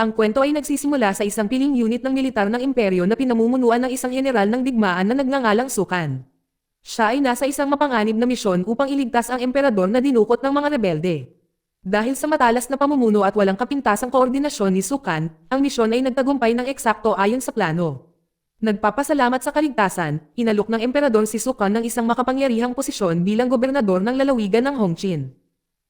Ang kwento ay nagsisimula sa isang piling unit ng militar ng imperyo na pinamumunuan ng isang general ng digmaan na nagngangalang Sukan. Siya ay nasa isang mapanganib na misyon upang iligtas ang emperador na dinukot ng mga rebelde. Dahil sa matalas na pamumuno at walang kapintasang koordinasyon ni Sukan, ang misyon ay nagtagumpay ng eksakto ayon sa plano. Nagpapasalamat sa kaligtasan, inalok ng emperador si Sukan ng isang makapangyarihang posisyon bilang gobernador ng lalawigan ng Hongqin.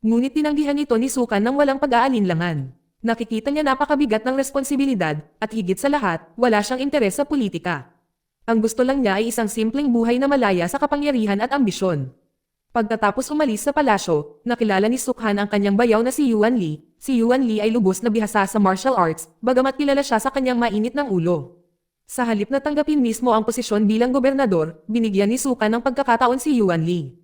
Ngunit tinanggihan ito ni Sukan ng walang pag-aalinlangan. Nakikita niya napakabigat ng responsibilidad, at higit sa lahat, wala siyang interes sa politika. Ang gusto lang niya ay isang simpleng buhay na malaya sa kapangyarihan at ambisyon. Pagkatapos umalis sa palasyo, nakilala ni Sukhan ang kanyang bayaw na si Yuan Li. Si Yuan Li ay lubos na bihasa sa martial arts, bagamat kilala siya sa kanyang mainit ng ulo. Sa halip na tanggapin mismo ang posisyon bilang gobernador, binigyan ni Sukhan ng pagkakataon si Yuan Li.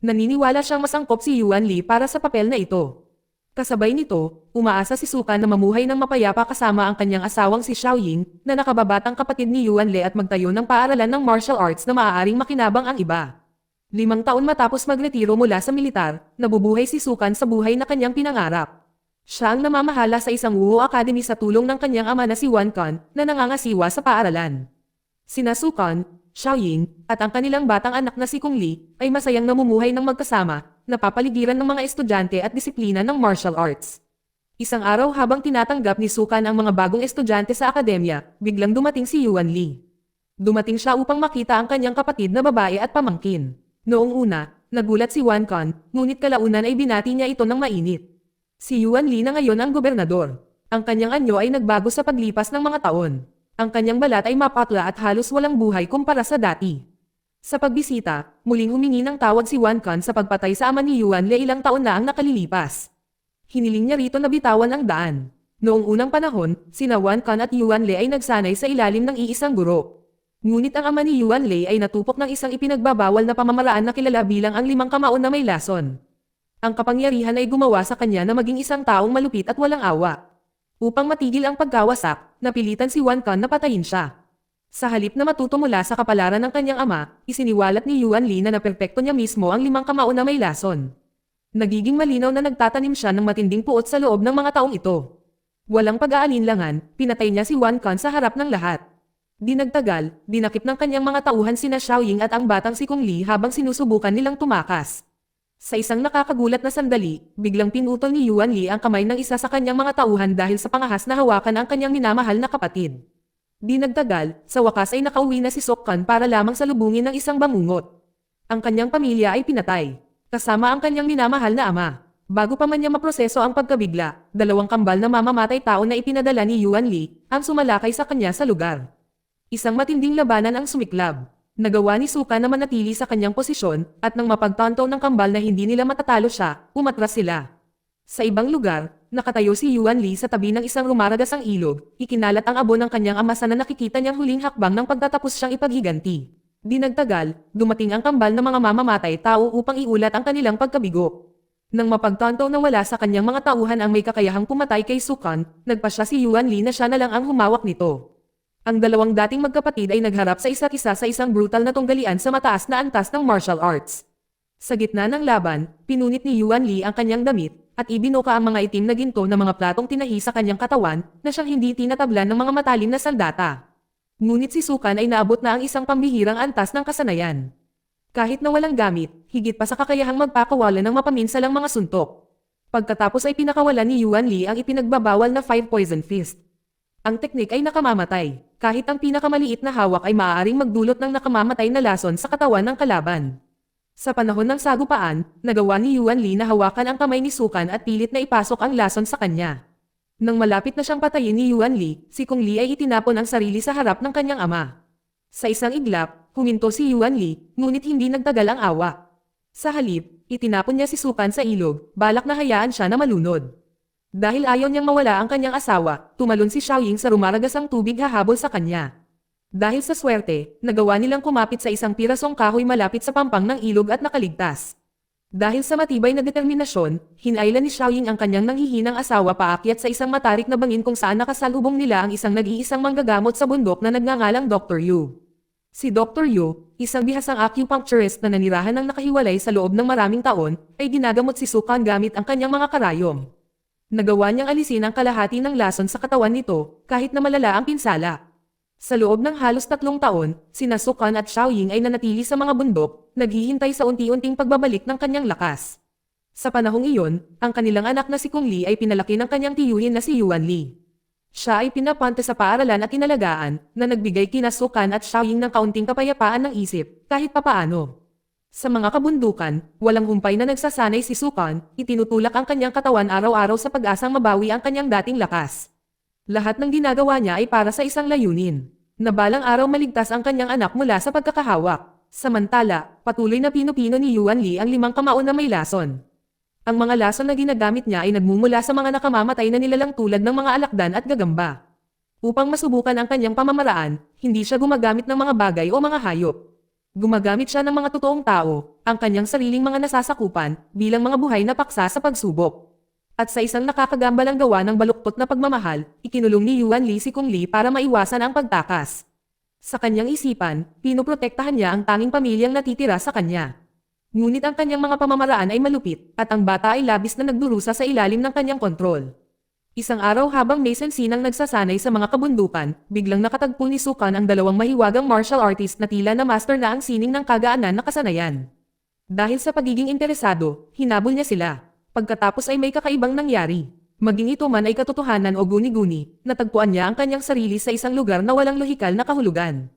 Naniniwala siyang masangkop si Yuan Li para sa papel na ito. Kasabay nito, umaasa si Sukan na mamuhay ng mapayapa kasama ang kanyang asawang si Xiaoying, na nakababatang kapatid ni Yuan Li at magtayo ng paaralan ng martial arts na maaaring makinabang ang iba. 5 taon matapos magretiro mula sa militar, nabubuhay si Sukan sa buhay na kanyang pinangarap. Siya ang namamahala sa isang Wuhu Academy sa tulong ng kanyang ama na si Wan Kan, na nangangasiwa sa paaralan. Sina Sukan, Xiaoying, at ang kanilang batang anak na si Kung Li, ay masayang namumuhay ng magkasama, napapaligiran ng mga estudyante at disiplina ng martial arts. Isang araw habang tinatanggap ni Sukan ang mga bagong estudyante sa akademya, biglang dumating si Yuan Li. Dumating siya upang makita ang kanyang kapatid na babae at pamangkin. Noong una, nagulat si Wan Kan, ngunit kalaunan ay binati niya ito ng mainit. Si Yuan Li na ngayon ang gobernador. Ang kanyang anyo ay nagbago sa paglipas ng mga taon. Ang kanyang balat ay mapatla at halos walang buhay kumpara sa dati. Sa pagbisita, muling humingi ng tawad si Wan Kan sa pagpatay sa ama ni Yuan Li ilang taon na ang nakalilipas. Hiniling niya rito na bitawan ang daan. Noong unang panahon, sina Wan Kan at Yuan Li ay nagsanay sa ilalim ng iisang guro. Ngunit ang ama ni Yuan Li ay natupok ng isang ipinagbabawal na pamamaraan na kilala bilang ang 5 kamaon na may lason. Ang kapangyarihan ay gumawa sa kanya na maging isang taong malupit at walang awa. Upang matigil ang pagkawasak, napilitan si Wan Kan na patayin siya. Sa halip na matuto mula sa kapalaran ng kanyang ama, isiniwalat ni Yuan Li na naperpekto niya mismo ang 5 kamaon na may lason. Nagiging malinaw na nagtatanim siya ng matinding puot sa loob ng mga taong ito. Walang pag-aalinlangan, pinatay niya si Wan Kan sa harap ng lahat. Di nagtagal, dinakip ng kanyang mga tauhan sina Xiaoying at ang batang si Kung Li habang sinusubukan nilang tumakas. Sa isang nakakagulat na sandali, biglang pinutol ni Yuan Li ang kamay ng isa sa kanyang mga tauhan dahil sa pangahas na hawakan ang kanyang minamahal na kapatid. Di nagtagal, sa wakas ay nakauwi na si Sukkan para lamang salubungin ng isang bangungot. Ang kanyang pamilya ay pinatay, kasama ang kanyang minamahal na ama. Bago pa man niya maproseso ang pagkabigla, 2 kambal na mamamatay tao na ipinadala ni Yuan Li, ang sumalakay sa kanya sa lugar. Isang matinding labanan ang sumiklab. Nagawa ni Sukan na manatili sa kanyang posisyon, at nang mapagtanto ng kambal na hindi nila matatalo siya, umatras sila. Sa ibang lugar, nakatayo si Yuan Li sa tabi ng isang rumaragasang ilog, ikinalat ang abo ng kanyang ama sa na nakikita niyang huling hakbang ng pagtatapos siyang ipaghiganti. Di nagtagal, dumating ang kambal ng mga mamamatay tao upang iulat ang kanilang pagkabigo. Nang mapagtanto na wala sa kanyang mga tauhan ang may kakayahang pumatay kay Sukan, nagpasya si Yuan Li na siya na lang ang humawak nito. Ang 2 dating magkapatid ay nagharap sa isa't isa sa isang brutal na tunggalian sa mataas na antas ng martial arts. Sa gitna ng laban, pinunit ni Yuan Li ang kanyang damit, at ibinuka ang mga itim na ginto na mga platong tinahi sa kanyang katawan, na siyang hindi tinatablan ng mga matalim na sandata. Ngunit si Sukan ay naabot na ang isang pambihirang antas ng kasanayan. Kahit na walang gamit, higit pa sa kakayahang magpakawalan ng mapaminsalang mga suntok. Pagkatapos ay pinakawalan ni Yuan Li ang ipinagbabawal na 5 poison fist. Ang teknik ay nakamamatay, kahit ang pinakamaliit na hawak ay maaaring magdulot ng nakamamatay na lason sa katawan ng kalaban. Sa panahon ng sagupaan, nagawa ni Yuan Li na hawakan ang kamay ni Sukan at pilit na ipasok ang lason sa kanya. Nang malapit na siyang patayin ni Yuan Li, si Kung Li ay itinapon ang sarili sa harap ng kanyang ama. Sa isang iglap, huminto si Yuan Li, ngunit hindi nagtagal ang awa. Sa halip, itinapon niya si Sukan sa ilog, balak na hayaan siya na malunod. Dahil ayaw niyang mawala ang kanyang asawa, tumalon si Xiaoying sa rumaragasang tubig hahabol sa kanya. Dahil sa swerte, nagawa nilang kumapit sa isang pirasong kahoy malapit sa pampang ng ilog at nakaligtas. Dahil sa matibay na determinasyon, hinailan ni Xiaoying ang kanyang nanghihinang asawa paakyat sa isang matarik na bangin kung saan nakasalubong nila ang isang nag-iisang manggagamot sa bundok na nagngangalang Dr. Yu. Si Dr. Yu, isang bihasang acupuncturist na nanirahan ng nakahiwalay sa loob ng maraming taon, ay ginagamot si Sukan gamit ang kanyang mga karayom. Nagawa niyang alisin ang kalahati ng lason sa katawan nito, kahit na malala ang pinsala. Sa loob ng halos 3 taon, sina Sukan at Xiaoying ay nanatili sa mga bundok, naghihintay sa unti-unting pagbabalik ng kanyang lakas. Sa panahong iyon, ang kanilang anak na si Kung Li ay pinalaki ng kanyang tiyuhin na si Yuan Li. Siya ay pinapante sa paaralan at inalagaan, na nagbigay kina Sukan at Xiaoying ng kaunting kapayapaan ng isip, kahit papaano. Sa mga kabundukan, walang humpay na nagsasanay si Sukan, itinutulak ang kanyang katawan araw-araw sa pag-asang mabawi ang kanyang dating lakas. Lahat ng ginagawa niya ay para sa isang layunin, na balang araw maligtas ang kanyang anak mula sa pagkakahawak. Samantala, patuloy na pinupino ni Yuan Li ang 5 kamao na may lason. Ang mga lason na ginagamit niya ay nagmumula sa mga nakamamatay na nilalang tulad ng mga alakdan at gagamba. Upang masubukan ang kanyang pamamaraan, hindi siya gumagamit ng mga bagay o mga hayop. Gumagamit siya ng mga totoong tao, ang kanyang sariling mga nasasakupan, bilang mga buhay na paksa sa pagsubok. At sa isang nakakagambalang gawa ng baluktot na pagmamahal, ikinulong ni Yuan Li si Kung Li para maiwasan ang pagtakas. Sa kanyang isipan, pinoprotektahan niya ang tanging pamilyang natitira sa kanya. Ngunit ang kanyang mga pamamaraan ay malupit, at ang bata ay labis na nagdurusa sa ilalim ng kanyang kontrol. Isang araw habang may sensinang nagsasanay sa mga kabundukan, biglang nakatagpo ni Sukan ang 2 mahiwagang martial artist na tila na master na ang sining ng kagaanan na kasanayan. Dahil sa pagiging interesado, hinabol niya sila. Pagkatapos ay may kakaibang nangyari. Maging ito man ay katotohanan o guni-guni, natagpuan niya ang kanyang sarili sa isang lugar na walang lohikal na kahulugan.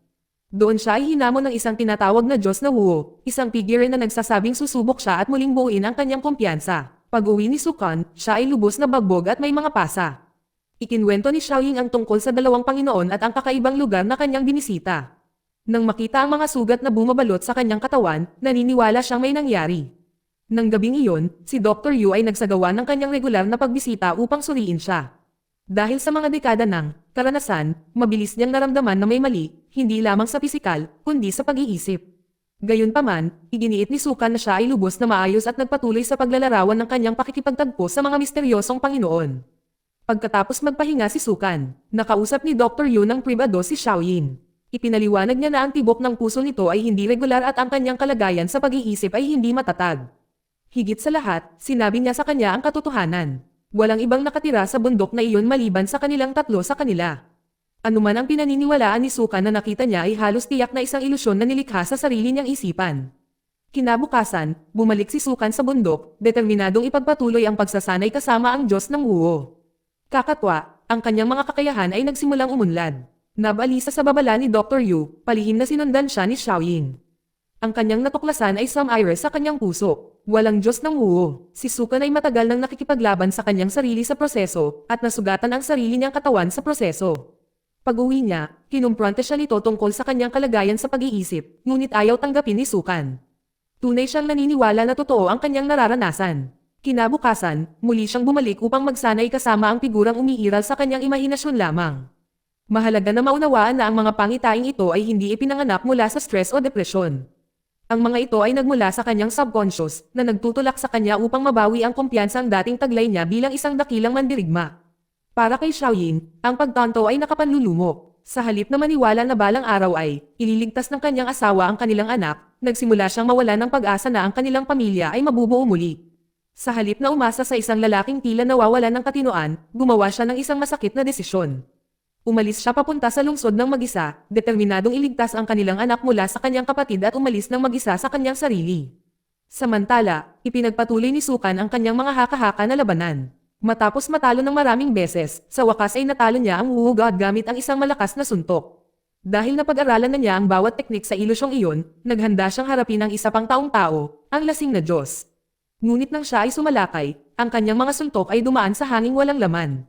Doon siya ay hinamon ng isang tinatawag na Diyos na Wuo, isang figure na nagsasabing susubok siya at muling buuin ang kanyang kumpiyansa. Pag-uwi ni Sukan, siya ay lubos na bagbog at may mga pasa. Ikinwento ni Xiaoying ang tungkol sa 2 Panginoon at ang kakaibang lugar na kanyang binisita. Nang makita ang mga sugat na bumabalot sa kanyang katawan, naniniwala siyang may nangyari. Nang gabing iyon, si Dr. Yu ay nagsagawa ng kanyang regular na pagbisita upang suriin siya. Dahil sa mga dekada ng karanasan, mabilis niyang naramdaman na may mali, hindi lamang sa pisikal, kundi sa pag-iisip. Gayunpaman, iginiit ni Sukan na siya ay lubos na maayos at nagpatuloy sa paglalarawan ng kanyang pakikipagtagpo sa mga misteryosong Panginoon. Pagkatapos magpahinga si Sukan, nakausap ni Dr. Yu ng pribado si Xiaoying. Ipinaliwanag niya na ang tibok ng puso nito ay hindi regular at ang kanyang kalagayan sa pag-iisip ay hindi matatag. Higit sa lahat, sinabi niya sa kanya ang katotohanan. Walang ibang nakatira sa bundok na iyon maliban sa kanilang 3 sa kanila. Anuman ang pinaniniwalaan ni Sukan na nakita niya ay halos tiyak na isang ilusyon na nilikha sa sarili niyang isipan. Kinabukasan, bumalik si Sukan sa bundok, determinadong ipagpatuloy ang pagsasanay kasama ang Diyos ng Wuo. Kakatwa, ang kanyang mga kakayahan ay nagsimulang umunlad. Nabalisa sa babala ni Dr. Yu, palihim na sinundan siya ni Xiaoying. Ang kanyang natuklasan ay some iris sa kanyang puso. Walang Diyos ng Wuo. Si Sukan ay matagal nang nakikipaglaban sa kanyang sarili sa proseso, at nasugatan ang sarili niyang katawan sa proseso. Pag-uwi niya, kinumpronte siya nito tungkol sa kanyang kalagayan sa pag-iisip, ngunit ayaw tanggapin ni Sukan. Tunay siyang naniniwala na totoo ang kanyang nararanasan. Kinabukasan, muli siyang bumalik upang magsanay kasama ang figurang umiiral sa kanyang imahinasyon lamang. Mahalaga na maunawaan na ang mga pangitaing ito ay hindi ipinanganak mula sa stress o depresyon. Ang mga ito ay nagmula sa kanyang subconscious na nagtutulak sa kanya upang mabawi ang kumpiyansang dating taglay niya bilang isang dakilang mandirigma. Para kay Xiaoying, ang pagtanto ay nakapanlulumo. Sa halip na maniwala na balang araw ay ililigtas ng kanyang asawa ang kanilang anak, nagsimula siyang mawala ng pag-asa na ang kanilang pamilya ay mabubuo muli. Sa halip na umasa sa isang lalaking tila nawawalan ng katinoan, gumawa siya ng isang masakit na desisyon. Umalis siya papunta sa lungsod ng mag-isa, determinadong iligtas ang kanilang anak mula sa kanyang kapatid at umalis ng mag-isa sa kanyang sarili. Samantala, ipinagpatuloy ni Sukan ang kanyang mga haka-haka na labanan. Matapos matalo ng maraming beses, sa wakas ay natalo niya ang Wuo God gamit ang isang malakas na suntok. Dahil napag-aralan na niya ang bawat teknik sa ilusyong iyon, naghanda siyang harapin ang isa pang taong tao, ang lasing na Diyos. Ngunit nang siya ay sumalakay, ang kanyang mga suntok ay dumaan sa hanging walang laman.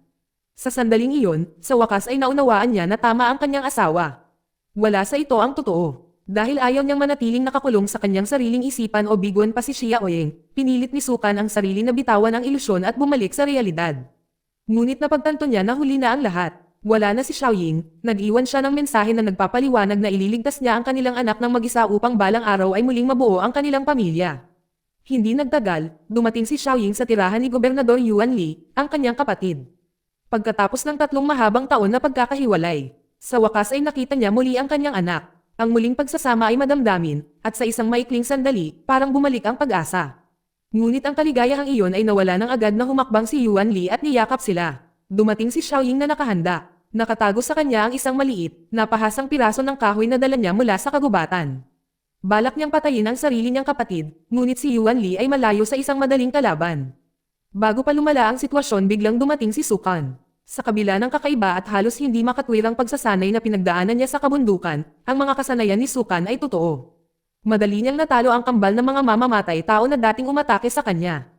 Sa sandaling iyon, sa wakas ay naunawaan niya na tama ang kanyang asawa. Wala sa ito ang totoo. Dahil ayaw niyang manatiling nakakulong sa kanyang sariling isipan o biguan pa si Xiaoying, pinilit ni Sukan ang sarili na bitawan ang ilusyon at bumalik sa realidad. Ngunit napagtanto niya na huli na ang lahat. Wala na si Xiaoying, nag-iwan siya ng mensahe na nagpapaliwanag na ililigtas niya ang kanilang anak ng mag-isa upang balang araw ay muling mabuo ang kanilang pamilya. Hindi nagtagal, dumating si Xiaoying sa tirahan ni Gobernador Yuan Li, ang kanyang kapatid. Pagkatapos ng 3 mahabang taon na pagkakahiwalay, sa wakas ay nakita niya muli ang kanyang anak. Ang muling pagsasama ay madamdamin, at sa isang maikling sandali, parang bumalik ang pag-asa. Ngunit ang kaligayahang iyon ay nawala ng agad na humakbang si Yuan Li at niyakap sila. Dumating si Xiaoying na nakahanda. Nakatago sa kanya ang isang maliit, napahasang piraso ng kahoy na dala niya mula sa kagubatan. Balak niyang patayin ang sarili niyang kapatid, ngunit si Yuan Li ay malayo sa isang madaling kalaban. Bago pa lumala ang sitwasyon biglang dumating si Sukan. Sa kabila ng kakaiba at halos hindi makatwirang pagsasanay na pinagdaanan niya sa kabundukan, ang mga kasanayan ni Sukan ay totoo. Madali niyang natalo ang kambal ng mga mamamatay tao na dating umatake sa kanya.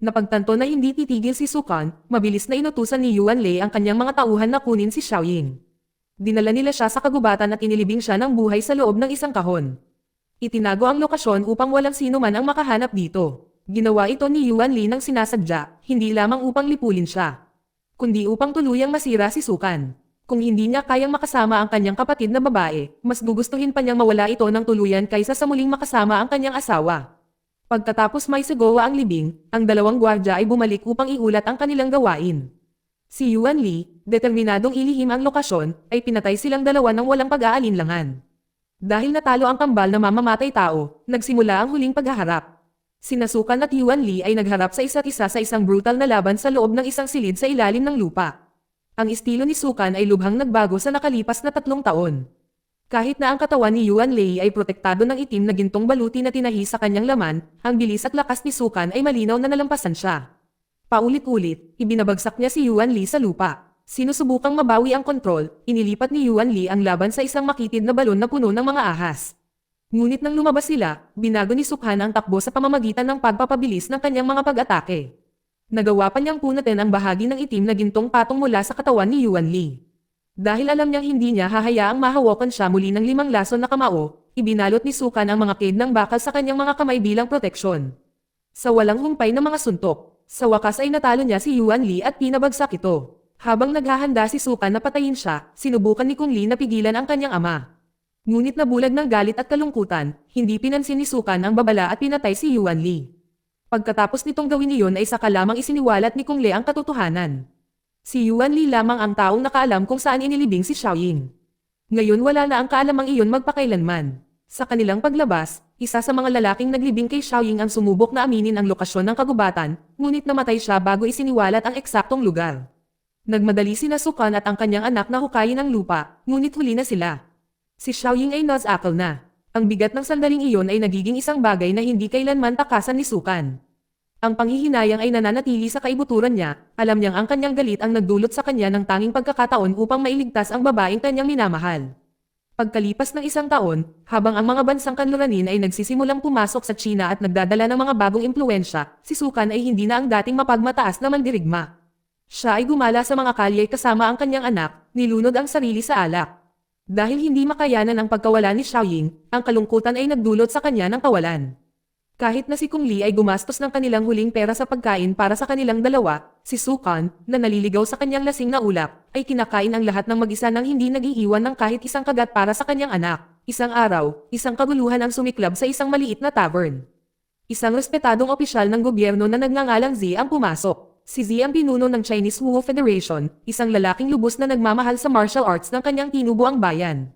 Napagtanto na hindi titigil si Sukan, mabilis na inutusan ni Yuan Lei ang kanyang mga tauhan na kunin si Xiaoying. Dinala nila siya sa kagubatan at inilibing siya ng buhay sa loob ng isang kahon. Itinago ang lokasyon upang walang sino man ang makahanap dito. Ginawa ito ni Yuan Li nang sinasadya, hindi lamang upang lipulin siya, kundi upang tuluyang masira si Sukan. Kung hindi niya kayang makasama ang kanyang kapatid na babae, mas gugustuhin pa niyang mawala ito ng tuluyan kaysa sa muling makasama ang kanyang asawa. Pagkatapos may sigawa ang libing, ang dalawang gwardya ay bumalik upang iulat ang kanilang gawain. Si Yuan Li, determinadong ilihim ang lokasyon, ay pinatay silang dalawa ng walang pag-aalinlangan. Dahil natalo ang kambal na mamamatay tao, nagsimula ang huling paghaharap. Sina Sukan at Yuan Li ay nagharap sa isa't isa sa isang brutal na laban sa loob ng isang silid sa ilalim ng lupa. Ang estilo ni Sukan ay lubhang nagbago sa nakalipas na 3 taon. Kahit na ang katawan ni Yuan Lei ay protektado ng itim na gintong baluti na tinahi sa kanyang laman, ang bilis at lakas ni Sukan ay malinaw na nalampasan siya. Paulit-ulit, ibinabagsak niya si Yuan Li sa lupa. Sinusubukang mabawi ang kontrol, inilipat ni Yuan Li ang laban sa isang makitid na balon na puno ng mga ahas. Ngunit nang lumabas sila, binago ni Sukan ang takbo sa pamamagitan ng pagpapabilis ng kanyang mga pag-atake. Nagawa pa niyang punatin ang bahagi ng itim na gintong patong mula sa katawan ni Yuan Li. Dahil alam niyang hindi niya hahayaang mahawakan siya muli ng 5 lason na kamao, ibinalot ni Sukan ang mga kid ng bakal sa kanyang mga kamay bilang proteksyon. Sa walang humpay na mga suntok, sa wakas ay natalo niya si Yuan Li at pinabagsak ito. Habang naghahanda si Sukan na patayin siya, sinubukan ni Kung Li na pigilan ang kanyang ama. Ngunit nabulag ng galit at kalungkutan, hindi pinansin ni Sukan ang babala at pinatay si Yuan Li. Pagkatapos nitong gawin iyon ay saka lamang isiniwalat ni Kung Li ang katotohanan. Si Yuan Li lamang ang taong nakaalam kung saan inilibing si Xiaoying. Ngayon wala na ang kaalamang iyon magpakailanman. Sa kanilang paglabas, isa sa mga lalaking naglibing kay Xiaoying ang sumubok na aminin ang lokasyon ng kagubatan, ngunit namatay siya bago isiniwalat ang eksaktong lugar. Nagmadali sina Sukan at ang kanyang anak na hukayin ang lupa, ngunit huli na sila. Si Xiaoying ay nasa-akal na. Ang bigat ng sandaling iyon ay nagiging isang bagay na hindi kailanman takasan ni Sukan. Ang panghihinayang ay nananatili sa kaibuturan niya, alam niyang ang kanyang galit ang nagdulot sa kanya ng tanging pagkakataon upang mailigtas ang babaeng kanyang minamahal. Pagkalipas ng 1 taon, habang ang mga bansang kanluranin ay nagsisimulang pumasok sa China at nagdadala ng mga bagong impluensya, si Sukan ay hindi na ang dating mapagmataas na mandirigma. Siya ay gumala sa mga kalye kasama ang kanyang anak, nilunod ang sarili sa alak. Dahil hindi makayanan ang pagkawala ni Xiaoying, ang kalungkutan ay nagdulot sa kanya ng kawalan. Kahit na si Kung Li ay gumastos ng kanilang huling pera sa pagkain para sa kanilang dalawa, si Sukan, na naliligaw sa kanyang lasing na ulap, ay kinakain ang lahat ng mag-isa nang hindi nag-iiwan ng kahit isang kagat para sa kanyang anak. Isang araw, isang kaguluhan ang sumiklab sa isang maliit na tavern. Isang respetadong opisyal ng gobyerno na nagngangalang Zi ang pumasok. Si Zi ang pinuno ng Chinese Wu Federation, isang lalaking lubos na nagmamahal sa martial arts ng kanyang tinubuang bayan.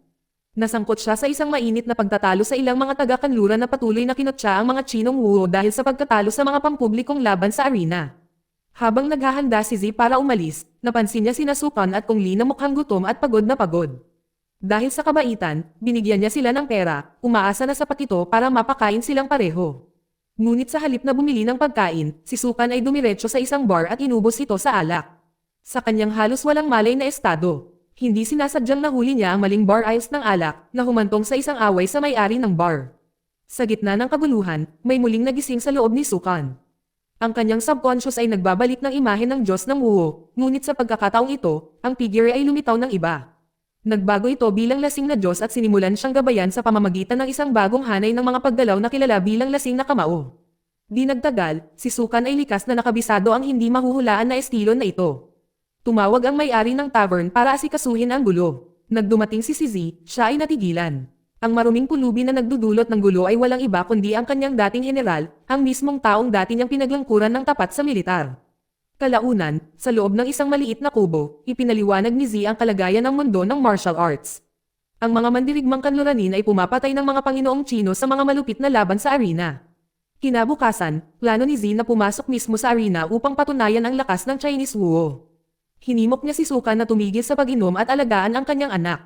Nasangkot siya sa isang mainit na pagtatalo sa ilang mga taga-kanluran na patuloy na kinutya ang mga Chinong Wu dahil sa pagkatalo sa mga pampublikong laban sa arena. Habang naghahanda si Zi para umalis, napansin niya sina Sukan at Kung Li na mukhang gutom at pagod na pagod. Dahil sa kabaitan, binigyan niya sila ng pera, umaasa na sapat ito para mapakain silang pareho. Ngunit sa halip na bumili ng pagkain, si Sukan ay dumiretso sa isang bar at inubos ito sa alak. Sa kanyang halos walang malay na estado, hindi sinasadyang nahuli niya ang maling bar ice ng alak na humantong sa isang away sa may-ari ng bar. Sa gitna ng kaguluhan, may muling nagising sa loob ni Sukan. Ang kanyang subconscious ay nagbabalik ng imahe ng Diyos ng Wu, ngunit sa pagkakataong ito, ang figure ay lumitaw ng iba. Nagbago ito bilang lasing na Diyos at sinimulan siyang gabayan sa pamamagitan ng isang bagong hanay ng mga paggalaw na kilala bilang lasing na kamao. Di nagtagal, si Sukan ay likas na nakabisado ang hindi mahuhulaan na estilo na ito. Tumawag ang may-ari ng tavern para asikasuhin ang gulo. Nagdumating si Zi, siya ay natigilan. Ang maruming pulubi na nagdudulot ng gulo ay walang iba kundi ang kanyang dating general, ang mismong taong dati niyang pinaglangkuran ng tapat sa militar. Kalaunan, sa loob ng isang maliit na kubo, ipinaliwanag ni Zi ang kalagayan ng mundo ng martial arts. Ang mga mandirigmang kanluranin ay pumapatay ng mga Panginoong Chino sa mga malupit na laban sa arena. Kinabukasan, plano ni Z na pumasok mismo sa arena upang patunayan ang lakas ng Chinese Wuo. Hinimok niya si Sukan na tumigil sa pag-inom at alagaan ang kanyang anak.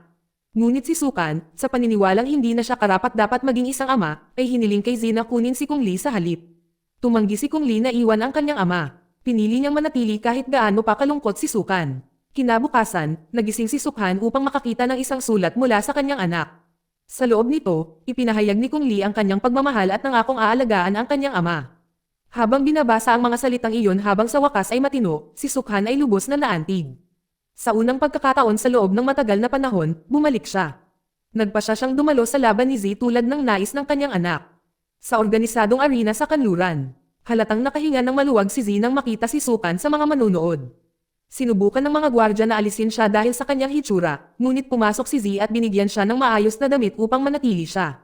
Ngunit si Sukan, sa paniniwalang hindi na siya karapat-dapat maging isang ama, ay hiniling kay Z na kunin si Kung Lee sa halip. Tumanggi si Kung Lee na iwan ang kanyang ama. Pinili niyang manatili kahit gaano pa kalungkot si Sukan. Kinabukasan, nagising si Sukhan upang makakita ng isang sulat mula sa kanyang anak. Sa loob nito, ipinahayag ni Kung Lee ang kanyang pagmamahal at nangakong aalagaan ang kanyang ama. Habang binabasa ang mga salitang iyon habang sa wakas ay matino, si Sukhan ay lubos na naantig. Sa unang pagkakataon sa loob ng matagal na panahon, bumalik siya. Nagpa siya siyang dumalo sa laban ni Z tulad ng nais ng kanyang anak. Sa organisadong arena sa kanluran, halatang nakahinga ng maluwag si Z nang makita si Sukhan sa mga manunood. Sinubukan ng mga gwardya na alisin siya dahil sa kanyang hitsura, ngunit pumasok si Z at binigyan siya ng maayos na damit upang manatili siya.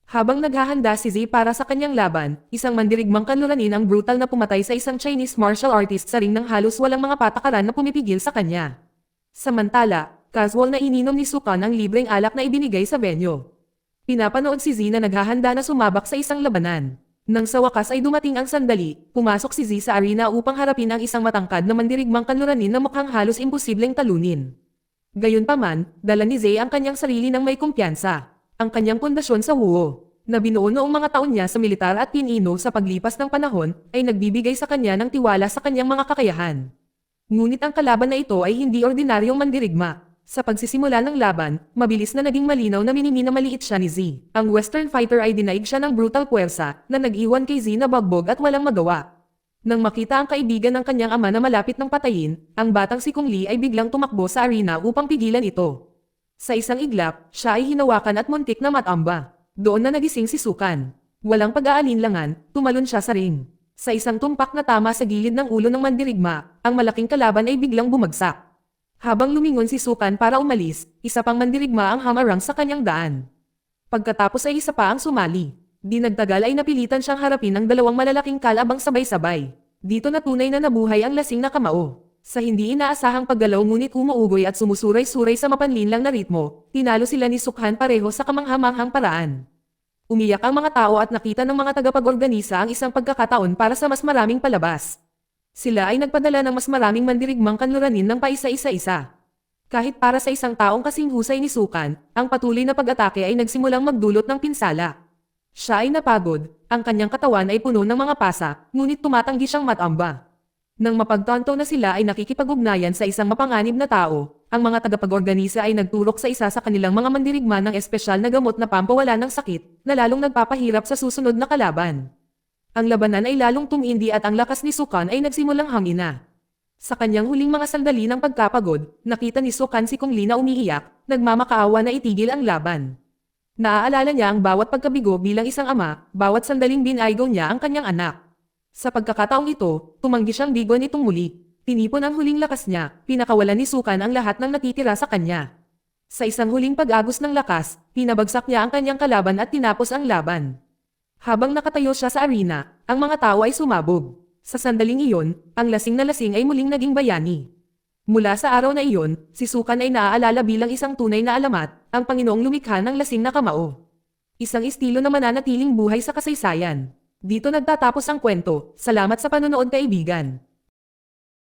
Habang naghahanda si Z para sa kanyang laban, isang mandirigmang kanluranin ang brutal na pumatay sa isang Chinese martial artist sa ring ng halos walang mga patakaran na pumipigil sa kanya. Samantala, casual na ininom ni Sukhan ang libreng alak na ibinigay sa venue. Pinapanood si Z na naghahanda na sumabak sa isang labanan. Nang sa wakas ay dumating ang sandali, pumasok si Z sa arena upang harapin ang isang matangkad na mandirigmang kanluranin na mukhang halos imposibleng talunin. Gayunpaman, dala ni Z ang kanyang sarili ng may kumpiyansa. Ang kanyang pundasyon sa Wuo, na binuo noong mga taon niya sa militar at pinino sa paglipas ng panahon, ay nagbibigay sa kanya ng tiwala sa kanyang mga kakayahan. Ngunit ang kalaban na ito ay hindi ordinaryong mandirigma. Sa pagsisimula ng laban, mabilis na naging malinaw na maliit siya ni Z. Ang Western fighter ay dinaig siya ng brutal puwersa na nag-iwan kay Z na bagbog at walang magawa. Nang makita ang kaibigan ng kanyang ama na malapit ng patayin, ang batang si Kung Lee ay biglang tumakbo sa arena upang pigilan ito. Sa isang iglap, siya ay hinawakan at muntik na matamba. Doon na nagising si Sukhan. Walang pag-aalinlangan, tumalon siya sa ring. Sa isang tumpak na tama sa gilid ng ulo ng mandirigma, ang malaking kalaban ay biglang bumagsak. Habang lumingon si Sukhan para umalis, isa pang mandirigma ang hamarang sa kanyang daan. Pagkatapos ay isa pa ang sumali. Di nagtagal ay napilitan siyang harapin ng dalawang malalaking kalabang sabay-sabay. Dito na tunay na nabuhay ang lasing na kamao. Sa hindi inaasahang paggalaw ngunit umuugoy at sumusuray-suray sa mapanlinlang na ritmo, tinalo sila ni Sukhan pareho sa kamanghamanghang paraan. Umiyak ang mga tao at nakita ng mga tagapag-organisa ang isang pagkakataon para sa mas maraming palabas. Sila ay nagpadala ng mas maraming mandirigmang kanluranin ng paisa-isa-isa. Kahit para sa isang taong kasing husay ni Sukhan, ang patuloy na pag-atake ay nagsimulang magdulot ng pinsala. Siya ay napagod, ang kanyang katawan ay puno ng mga pasa, ngunit tumatanggi siyang matamba. Nang mapagtanto na sila ay nakikipag-ugnayan sa isang mapanganib na tao, ang mga tagapag-organisa ay nagturok sa isa sa kanilang mga mandirigma ng espesyal na gamot na pampawala ng sakit, na lalong nagpapahirap sa susunod na kalaban. Ang labanan ay lalong tumindi at ang lakas ni Sukhan ay nagsimulang hangina. Sa kanyang huling mga sandali ng pagkapagod, nakita ni Sukhan si Kung Lee na umiiyak, nagmamakaawa na itigil ang laban. Naaalala niya ang bawat pagkabigo bilang isang ama, bawat sandaling binaygo niya ang kanyang anak. Sa pagkakataong ito, tumanggi siyang bigon itong muli. Tinipon ang huling lakas niya, pinakawalan ni Sukhan ang lahat ng natitira sa kanya. Sa isang huling pag-agos ng lakas, pinabagsak niya ang kanyang kalaban at tinapos ang laban. Habang nakatayo siya sa arena, ang mga tao ay sumabog. Sa sandaling iyon, ang lasing na lasing ay muling naging bayani. Mula sa araw na iyon, si Sukhan ay naaalala bilang isang tunay na alamat, ang Panginoong lumikha ng lasing na kamao. Isang estilo na mananatiling buhay sa kasaysayan. Dito nagtatapos ang kwento. Salamat sa panonood kaibigan.